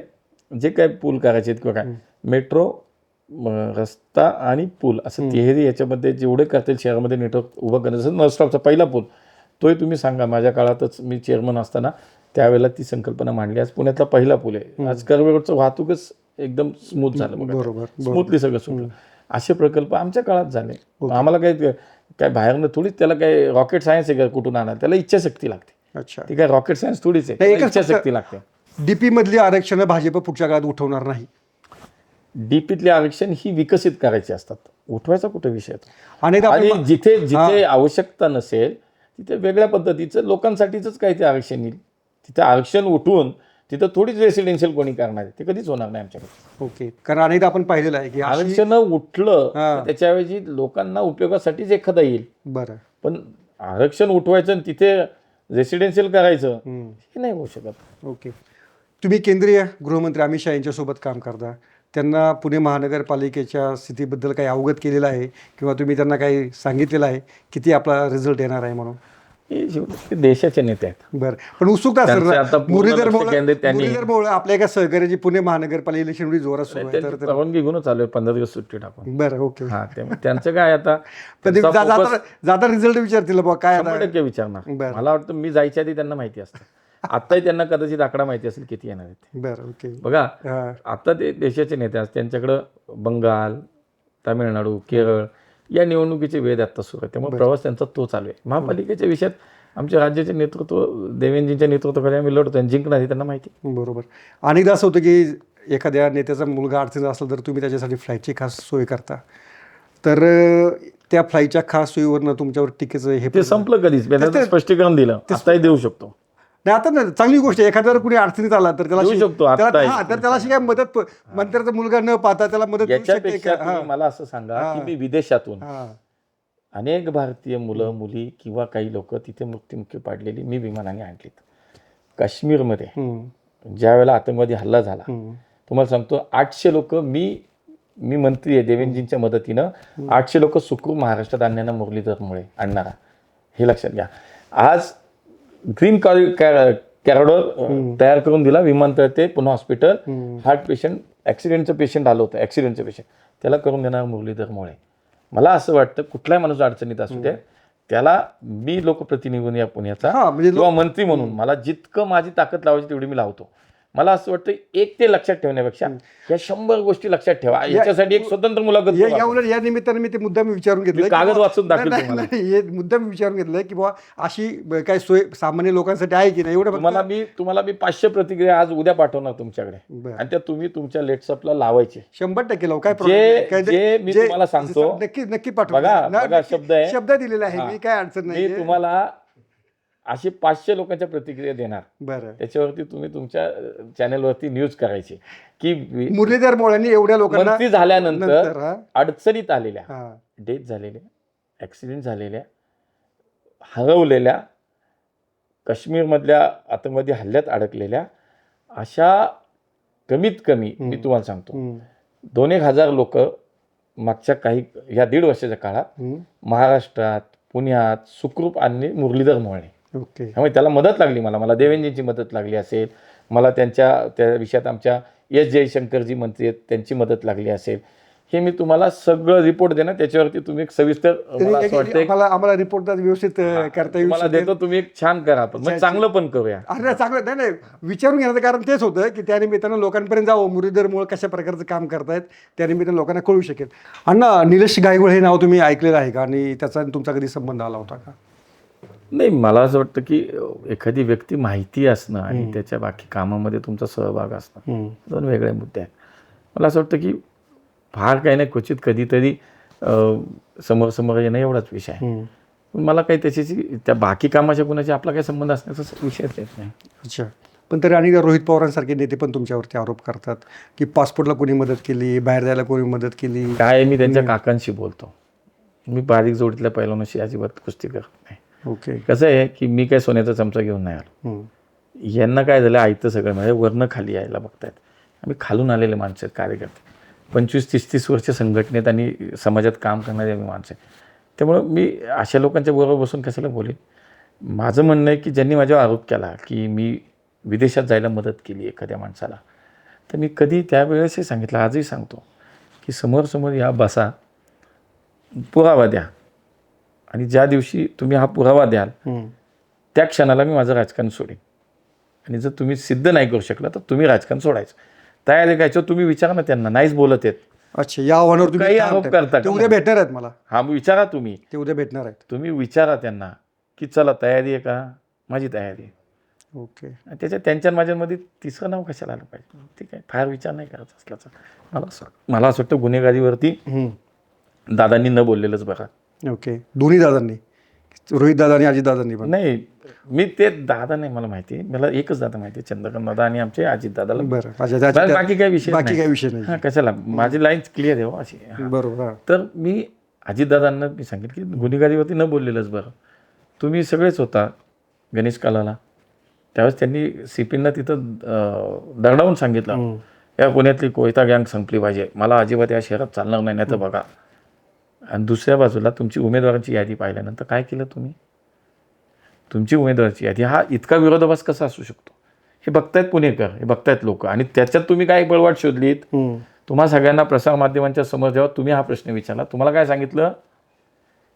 Speaker 2: जे काय पूल करायचे किंवा काय मेट्रो, रस्ता आणि पूल असं तिहेरी याच्यामध्ये जेवढे करतील शहरामध्ये नेटवर्क उभं करण्याचं. जसं नॉनस्टॉपचा पहिला पूल तोही तुम्ही सांगा, माझ्या काळातच मी चेअरमन असताना त्यावेळेला ती संकल्पना मांडली. आज पुण्यातला पहिला पूल आहे. आज कर्वेरोडचं वाहतूकच एकदम स्मूथ झालं, बरोबर, स्मूथली सगळं सुटलं. असे प्रकल्प आमच्या काळात झाले. आम्हाला काय बाहेरनं थोडीच त्याला काय रॉकेट सायन्स आहे का कुठून आणा, त्याला इच्छाशक्ती लागते.
Speaker 1: अच्छा,
Speaker 2: ती काय रॉकेट सायन्स थोडीच आहे, इच्छाशक्ती लागते.
Speaker 1: DP-मधली आरक्षणं भाजप पुढच्या काळात उठवणार नाही.
Speaker 2: DP-तले आरक्षण ही विकसित करायची असतात, उठवायचा कुठे विषय आणि जिथे आवश्यकता नसेल तिथे वेगळ्या पद्धतीचं लोकांसाठीच काही ते आरक्षण येईल. तिथे आरक्षण उठवून तिथं थोडीच रेसिडेन्शियल कोणी करणार आहे, ते कधीच होणार नाही आमच्याकडे.
Speaker 1: ओके, कारण अनेकदा आपण पाहिलेलं आहे की
Speaker 2: आरक्षण उठलं त्याच्याऐवजी लोकांना उपयोगासाठीच एखादा येईल.
Speaker 1: बरं,
Speaker 2: पण आरक्षण उठवायचं आणि तिथे रेसिडेन्शियल करायचं हे नाही होऊ शकत.
Speaker 1: ओके, तुम्ही केंद्रीय गृहमंत्री अमित शहा यांच्यासोबत काम करता, त्यांना पुणे महानगरपालिकेच्या स्थितीबद्दल काही अवगत केलेलं आहे किंवा तुम्ही त्यांना काही सांगितलेलं आहे किती आपला रिझल्ट येणार आहे म्हणून?
Speaker 2: हे शेवटी ते देशाचे नेते आहेत.
Speaker 1: बरं, पण उत्सुकता
Speaker 2: त्यांचे
Speaker 1: सर
Speaker 2: आता पूर्ण
Speaker 1: मुरलीधर
Speaker 2: लक्ष
Speaker 1: मोहोळ
Speaker 2: केंद्रित त्यांनी-
Speaker 1: मुरलीधर मोहोळ आपल्या एका सहकार्याची पुणे महानगरपालिका इलेक्शन एवढी जोरात सुरू आहे
Speaker 2: त्यांची परवानगी घेऊनच चालू आहे 15 दिवस सुट्टी टाकून.
Speaker 1: बरं, ओके.
Speaker 2: हा त्यांचं काय आता
Speaker 1: पण ते
Speaker 2: त्यांचा focus
Speaker 1: जाता रिझल्ट विचारतील बुवा काय आता.
Speaker 2: 100% विचारणार.
Speaker 1: बरं.
Speaker 2: मला वाटतं मी जायच्या आधी त्यांना माहिती असतं. आत्ताही त्यांना कदाचित आकडा माहिती असेल किती येणार आहेत.
Speaker 1: बरं, ओके.
Speaker 2: बघा
Speaker 1: हा.
Speaker 2: आता ते देशाचे नेते असतात, त्यांच्याकडं बंगाल, तामिळनाडू, केरळ या निवडणुकीचे वेध आता सुरू आहे. त्यामुळे प्रवास त्यांचा तो चालू आहे. महापालिकेच्या विषयात आमच्या राज्याचे नेतृत्व देवेंजींच्या नेतृत्वाखाली आम्ही लढतो आणि जिंकणार हे त्यांना माहिती.
Speaker 1: बरोबर. अनेकदा असं होतं की एखाद्या नेत्याचा मुलगा अडचणीत असला तर तुम्ही त्याच्यासाठी फ्लाईटची खास सोय करता, तर त्या फ्लाईटच्या खास सोयीवरनं तुमच्यावर टीकेचं हे
Speaker 2: ते संपलं कधीच. त्याचं स्पष्टीकरण दिलं, आताही देऊ शकतो.
Speaker 1: नाही, आता ना चांगली गोष्ट आहे. एखाद्यावर कुणी अडचणीत आला तर त्याला
Speaker 2: देऊ शकतो, आत्ताही.
Speaker 1: तर त्याला अशी काय मदत मंत्र्याचा मुलगा न पाहता त्याला मदत मिळू शकते
Speaker 2: याच्यापेक्षा
Speaker 1: का?
Speaker 2: तुम्ही मला असं सांगा की मी विदेशातून
Speaker 1: हा.
Speaker 2: अनेक भारतीय मुलं मुली किंवा काही लोक तिथे मृत्युमुखी पाडलेली मी विमानाने आणलीत. काश्मीरमध्ये ज्या वेळेला आतंकवादी हल्ला झाला, तुम्हाला सांगतो 800 लोक मी मंत्री आहे देवेंजींच्या मदतीनं 800 लोक सुखरूप महाराष्ट्रात आणण्याला मुरलीधरमुळे आणणारा, हे लक्षात घ्या. आज ग्रीन कॅरिडॉर तयार करून दिला विमानतळ ते पुन्हा हॉस्पिटल. हार्ट पेशंट, ऍक्सिडेंटचं पेशंट आलं होतं, ऍक्सिडेंटचं पेशंट त्याला करून देणार मुरलीधरमुळे. मला असं वाटतं कुठलाही माणूस अडचणीत असू द्या, त्याला मी लोकप्रतिनिधी या पुण्याचा
Speaker 1: म्हणजे
Speaker 2: किंवा मंत्री म्हणून मला जितकं माझी ताकद लावायची तेवढी मी लावतो. मला असं वाटतं एक ते लक्षात ठेवण्यापेक्षा या 100 गोष्टी लक्षात ठेवा. याच्यासाठी एक स्वतंत्र मुलाखत करू आपण.
Speaker 1: उलट या निमित्ताने मी ते मुद्दा विचारून घेतलं,
Speaker 2: कागद वाचून दाखवेल तुम्हाला.
Speaker 1: हे मुद्दा विचारून घेतलं की बाबा अशी काय सोय सामान्य लोकांसाठी आहे की नाही एवढं
Speaker 2: तुम्हाला मी 500 प्रतिक्रिया आज उद्या पाठवणार तुमच्याकडे
Speaker 1: बरं.
Speaker 2: आणि त्या तुम्ही तुमच्या लेट्सअपला लावायचे.
Speaker 1: 100% लावू, काय
Speaker 2: जे मी तुम्हाला सांगतो,
Speaker 1: नक्की पाठवा.
Speaker 2: बघा शब्द आहे,
Speaker 1: शब्द दिलेला आहे मी, काय अडचण
Speaker 2: मी
Speaker 1: नाही.
Speaker 2: तुम्हाला असे 500 लोकांच्या प्रतिक्रिया देणार.
Speaker 1: बरं.
Speaker 2: त्याच्यावरती तुम्ही तुमच्या चॅनलवरती न्यूज करायची की
Speaker 1: मुरलीधर मोहोळांनी एवढ्या लोकांना
Speaker 2: मंत्री झाल्यानंतर
Speaker 1: हा.
Speaker 2: अडचणीत आलेल्या,
Speaker 1: हा.
Speaker 2: डेथ झालेल्या, ऍक्सिडेंट झालेल्या, हरवलेल्या, काश्मीरमधल्या आतंकवादी हल्ल्यात अडकलेल्या अशा कमीत कमी मी तुम्हाला सांगतो 2,000 लोक मागच्या काही या 1.5 वर्षाच्या काळात महाराष्ट्रात पुण्यात सुखरूप आणले मुरलीधर मोहोळ.
Speaker 1: ओके.
Speaker 2: त्यामुळे त्याला मदत लागली, मला देवेंजींची मदत लागली असेल, मला त्या विषयात आमच्या एस जयशंकरजी मंत्री आहेत त्यांची मदत लागली असेल, हे मी तुम्हाला सगळं रिपोर्ट देणार. त्याच्यावरती तुम्ही एक सविस्तर मला असं वाटतं
Speaker 1: आम्हाला रिपोर्ट व्यवस्थित करता येईल.
Speaker 2: मला देतो, तुम्ही एक छान करा, पण मग चांगलं पण करूया.
Speaker 1: अरे चांगलं नाही विचारून घेण्याचं कारण तेच होतं की त्या निमित्तानं लोकांपर्यंत जावं मुरलीधर मोहोळ कशा प्रकारचं काम करतायत त्या निमित्तानं लोकांना कळू शकेल. अण्णा, निलेश गायकवाड हे नाव तुम्ही ऐकलेलं आहे का आणि त्याचा तुमचा कधी संबंध आला होता का?
Speaker 2: नाही, मला असं वाटतं की एखादी व्यक्ती माहिती असणं आणि त्याच्या बाकी कामामध्ये तुमचा सहभाग असणं 2 वेगळे मुद्दे आहेत. मला असं वाटतं की फार काही नाही, क्वचित कधीतरी समोर येणं एवढाच विषय आहे. पण मला काही त्याच्याशी त्या बाकी कामाच्या कुणाशी आपला काही संबंध असण्याचा विषयच येत नाही.
Speaker 1: अच्छा. पण तरी आणि रोहित पवारांसारखे नेते पण तुमच्यावरती आरोप करतात की पासपोर्टला कोणी मदत केली, बाहेर जायला कोणी मदत केली.
Speaker 2: काय मी त्यांच्या काकांशी बोलतो, मी बारीक जोडीतल्या पैलवानाशी अजिबात कुस्ती करत नाही.
Speaker 1: ओके.
Speaker 2: कसं आहे की मी काय सोन्याचा चमचा घेऊन नाही आलो. यांना काय झालं, आयतं सगळं म्हणजे वरनं खाली यायला बघतायत. आम्ही खालून आलेले माणसं आहेत, कार्यकर्ते, 25-30 वर्ष संघटनेत आणि समाजात काम करणारे आम्ही माणसं आहेत. त्यामुळं मी अशा लोकांच्या बरोबर बसून कशाला बोलेन. माझं म्हणणं आहे की ज्यांनी माझ्यावर आरोप केला की मी विदेशात जायला मदत केली एखाद्या माणसाला, तर मी कधी त्यावेळेसही सांगितलं, आजही सांगतो की समोर या बसा, पुरावा द्या, आणि ज्या दिवशी तुम्ही हा पुरावा द्याल त्या क्षणाला मी माझं राजकारण सोडेन. आणि जर तुम्ही सिद्ध नाही करू शकला तर तुम्ही राजकारण सोडायचं. तयारी करायचं, तुम्ही विचारा ना त्यांना, नाहीच बोलत आहेत.
Speaker 1: अच्छा, या आव्हानावर तुम्ही
Speaker 2: काही आरोप करता
Speaker 1: ते उद्या भेटणार आहेत मला.
Speaker 2: हा, मग विचारा तुम्ही,
Speaker 1: ते उद्या भेटणार आहेत.
Speaker 2: तुम्ही विचारा त्यांना की चला तयारी आहे का, माझी तयारी आहे.
Speaker 1: ओके.
Speaker 2: आणि त्याच्यात त्यांच्या माझ्यामध्ये तिसरं नाव कशाला आलं पाहिजे. ठीक आहे, फार विचार नाही करायचा असल्याचा. मला असं वाटतं गुन्हेगारीवरती दादांनी न बोललेलंच बघा.
Speaker 1: ओके. दोन्ही दादांनी, रोहित दादा आणि अजित दादांनी पण.
Speaker 2: नाही, मी ते दादा नाही मला माहिती, मला एकच दादा माहिती आहे, चंद्रकांत दादा आणि आमचे अजित दादाला.
Speaker 1: बरं.
Speaker 2: बाकी काही विषय
Speaker 1: नाही.
Speaker 2: हां, कशाला, माझी लाईन क्लिअर आहे हो अशी.
Speaker 1: बरोबर.
Speaker 2: तर मी अजितदादांना मी सांगितलं की गुन्हेगारीवरती न बोललेलंच बरं. तुम्ही सगळेच होता गणेश कालाला, त्यावेळेस त्यांनी CPंना तिथं दरडावून सांगितलं या पुण्यातली कोयता गँग संपली पाहिजे, मला अजिबात या शहरात चालणार नाही तर बघा. आणि दुसऱ्या बाजूला तुमची उमेदवारांची यादी पाहिल्यानंतर काय केलं तुम्ही? तुमची उमेदवाराची यादी, हा इतका विरोधाभास कसा असू शकतो हे बघतायत पुणेकर, हे बघतायत लोक. आणि त्याच्यात तुम्ही काय बळवाट शोधलीत. तुम्हा सगळ्यांना प्रसारमाध्यमांच्या समोर जेव्हा तुम्ही हा प्रश्न विचारला, तुम्हाला काय सांगितलं,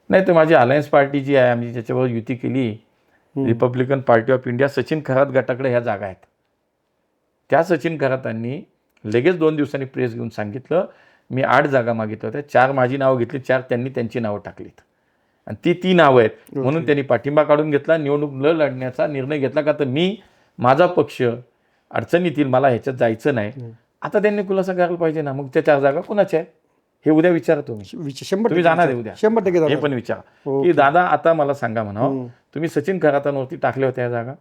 Speaker 2: नाही तर माझी अलायन्स पार्टी जी आहे, आम्ही ज्याच्याबरोबर युती केली, Republican party of India, Sachin Kharat गटाकडे ह्या जागा आहेत. त्या सचिन खरातांनी लगेच 2 दिवसांनी प्रेस घेऊन सांगितलं, मी 8 जागा मागितल्या होत्या, 4 माझी नावं घेतली, 4 त्यांनी त्यांची नावं टाकलीत, आणि ती नावं आहेत. म्हणून त्यांनी पाठिंबा काढून घेतला, निवडणूक न लढण्याचा निर्णय घेतला. का तर माझा पक्ष अडचणीतील, मला ह्याच्यात जायचं नाही. आता त्यांनी खुलासा करायला पाहिजे ना, मग त्या 4 जागा कोणाच्या आहेत हे उद्या विचारा तुम्ही.
Speaker 1: 100%
Speaker 2: जाणार आहे उद्या,
Speaker 1: 100%
Speaker 2: हे पण विचारा की दादा आता मला सांगा म्हणावं, तुम्ही सचिन खरातांवरती टाकल्या होत्या या जागा,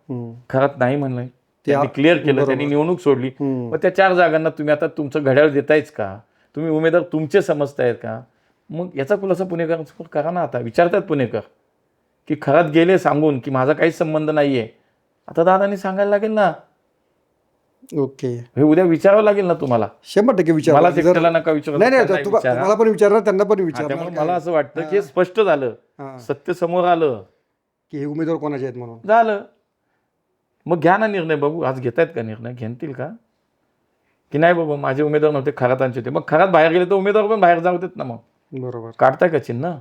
Speaker 2: खरात नाही म्हणलंय, त्यांनी क्लिअर केलं, त्यांनी निवडणूक सोडली. मग त्या 4 जागांना तुम्ही आता तुमचं घड्याळ देतायच का, तुम्ही उमेदवार तुमचे समजतायत का, मग याचा खुलासा पुणेकरांसमोर करा ना. आता विचारतात पुणेकर की खरात गेले सांगून की माझा काहीच संबंध नाहीये, आता दादांनी सांगायला लागेल ना.
Speaker 1: ओके,
Speaker 2: हे उद्या विचारावं लागेल ना तुम्हाला.
Speaker 1: 100% विचार.
Speaker 2: मला एकट्याला नका विचारू,
Speaker 1: नाही तुम्हाला पण विचारणार, त्यांना पण विचारणार.
Speaker 2: त्यामुळे मला असं वाटतं की स्पष्ट झालं, सत्य समोर आलं
Speaker 1: की हे उमेदवार कोणाचे आहेत म्हणून
Speaker 2: झालं. मग घ्या ना निर्णय, बघू आज घेतायत का निर्णय, घेतील का की नाही बाबा माझे उमेदवार नव्हते, खरातांचे होते. मग खरात बाहेर गेले तर उमेदवार पण बाहेर जाऊ देत ना. मग
Speaker 1: बरोबर
Speaker 2: काढताय का चिन्ह,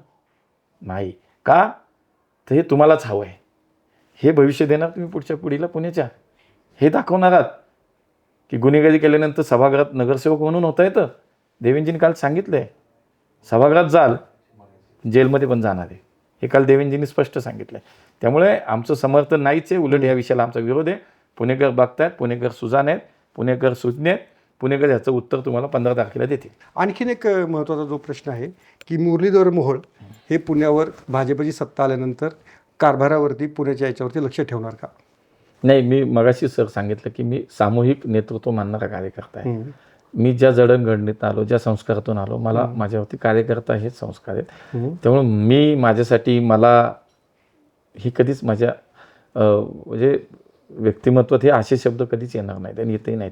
Speaker 2: नाही का, तर हे तुम्हालाच हवं आहे. हे भविष्य देणार तुम्ही पुढच्या पिढीला पुण्याच्या, हे दाखवणार आहात की गुन्हेगारी केल्यानंतर सभागृहात नगरसेवक म्हणून होता येतं. देवेंजींनी काल सांगितलंय, सभागृहात जाल जेलमध्ये पण जाणार आहे, हे काल देवेंजींनी स्पष्ट सांगितलंय. त्यामुळे आमचं समर्थन नाहीच आहे, उलट या विषयाला आमचा विरोध आहे. पुणेकर बघतायत, पुणेकर सुजाण आहेत, पुणेकर सुज्ञ आहेत, पुणेकर याचं उत्तर तुम्हाला 15 तारखेला देतील.
Speaker 1: आणखीन एक महत्त्वाचा जो प्रश्न आहे की मुरलीधर मोहोळ हे पुण्यावर भाजपची सत्ता आल्यानंतर कारभारावरती, पुण्याच्या याच्यावरती लक्ष ठेवणार का?
Speaker 2: नाही, मी मगाशी सर सांगितलं की मी सामूहिक नेतृत्व मानणारा कार्यकर्ता आहे. मी ज्या जडणघडणीत आलो, ज्या संस्कारातून आलो, मला माझ्यावरती कार्यकर्ता हेच संस्कार आहेत. त्यामुळे मी माझ्यासाठी, मला ही कधीच माझ्या म्हणजे व्यक्तिमत्वात हे असे शब्द कधीच येणार नाहीत आणि येतही नाहीत.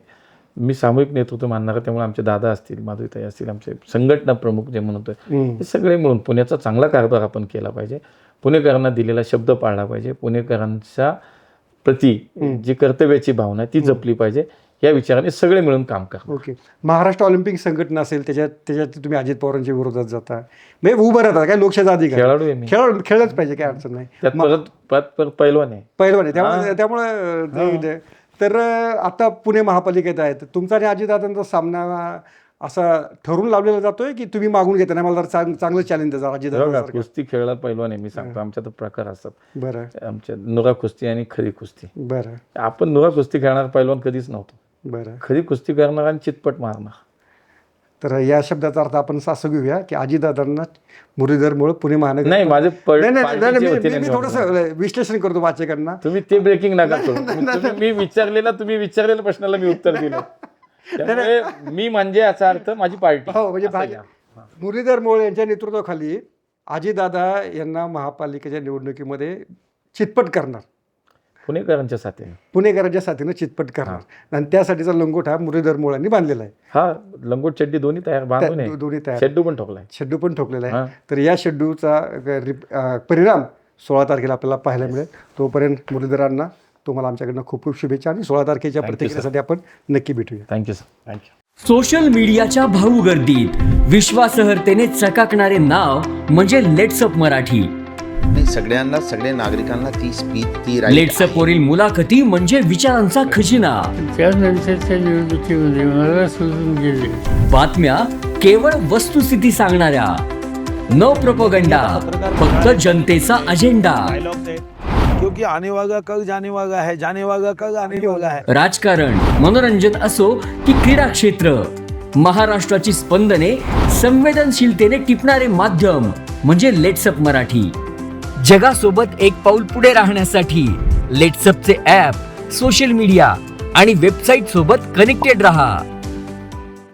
Speaker 2: मी सामूहिक नेतृत्व मानणार. त्यामुळे आमचे दादा असतील, माधुरीताई असतील, आमचे संघटना प्रमुख जे म्हणतोय, हे सगळे मिळून पुण्याचा चांगला कारभार आपण केला पाहिजे. पुणेकरांना दिलेला शब्द पाळला पाहिजे. पुणेकरांच्या प्रति जी कर्तव्याची भावना आहे ती जपली पाहिजे. या विचाराने सगळे मिळून काम करा.
Speaker 1: ओके. महाराष्ट्र ऑलिम्पिक संघटना असेल, त्याच्यात तुम्ही अजित पवारांच्या विरोधात जाता, म्हणजे उभं राहता काय, लोकशाहीचा अधिकार,
Speaker 2: खेळाडू आहे मी,
Speaker 1: खेळलंच पाहिजे, काय अडचण नाही.
Speaker 2: त्यात परत पैलवान आहे.
Speaker 1: त्यामुळे तर आता पुणे महापालिकेत आहेत, तुमचा आणि अजितदादांचा सामना असा ठरवून लावलेला जातोय की तुम्ही मागून घेता, नाही मला जर चांगलं चॅलेंज द्या अजितदादा?
Speaker 2: कुस्ती खेळला पैलवान आहे मी सांगतो, आमच्या तर प्रकार असतात.
Speaker 1: बरं,
Speaker 2: आमच्या नुरा कुस्ती आणि खरी कुस्ती.
Speaker 1: बरं,
Speaker 2: आपण नुरा कुस्ती खेळणार पैलवान कधीच नव्हतो.
Speaker 1: बरं,
Speaker 2: खरी कुस्ती करणार आणि चितपट मारणार.
Speaker 1: तर या शब्दाचा अर्थ आपण असं घेऊया की अजितदादांना मुरलीधर मोहोळ पुणे महानगर.
Speaker 2: नाही, माझे
Speaker 1: मी थोडंसं विश्लेषण करतो वाचकांना.
Speaker 2: तुम्ही ते ब्रेकिंग नका करू. मी विचारलेल्या प्रश्नाला मी उत्तर दिलं. त्यामुळे मी म्हणजे याचा अर्थ माझी पार्टी.
Speaker 1: हो, म्हणजे मुरलीधर मोहोळ यांच्या नेतृत्वाखाली अजितदादा यांना महापालिकेच्या निवडणुकीमध्ये चितपट करणार, पुणेकरांच्या साथीनं चितपट करणार, आणि त्यासाठीचा लंगोट हा मुरलीधर मोहोळ यांनी बांधलेला आहे.
Speaker 2: हा लंगोट चड्डी दोन्ही तयार, दोन्ही तयार, शेड्डू पण ठोकलेला आहे. तर या शेड्यूचा परिणाम 16 तारखेला आपल्याला पाहायला मिळेल. तोपर्यंत मुरलीधरांना तुम्हाला आमच्याकडनं खूप खूप शुभेच्छा, आणि 16 तारखेच्या प्रतिक्रियेसाठी आपण नक्की भेटूया. Thank you sir. थँक्यू.
Speaker 3: सोशल मीडियाच्या भाऊ गर्दीत विश्वासार्हतेने चकाकणारे नाव म्हणजे लेट्सअप मराठी.
Speaker 4: सगळ्यांना, सगळ्या नागरिकांना ती स्पीच, ती
Speaker 3: लेट्सअप वरील मुलाखती म्हणजे विचारांचा खजिना.
Speaker 5: त्यानंतरच्या निवडणुकीमध्ये मला सोडून गेले.
Speaker 3: बातम्या केवळ वस्तुस्थिती सांगणाऱ्या, न प्रोपगंडा, फक्त जनतेचा अजेंडा.
Speaker 6: क्योंकि आने वाला कल जाने वाला है, जाने वाला कल आने वाला है.
Speaker 3: राजकारण, मनोरंजन असो की क्रीडा क्षेत्र, महाराष्ट्राची स्पंदने संवेदनशीलतेने टिपणारे माध्यम म्हणजे लेट्सअप मराठी. जगासोबत एक पाऊल पुढे राहण्यासाठी लेट्सअपचे ॲप, सोशल मीडिया आणि वेबसाईट सोबत कनेक्टेड रहा.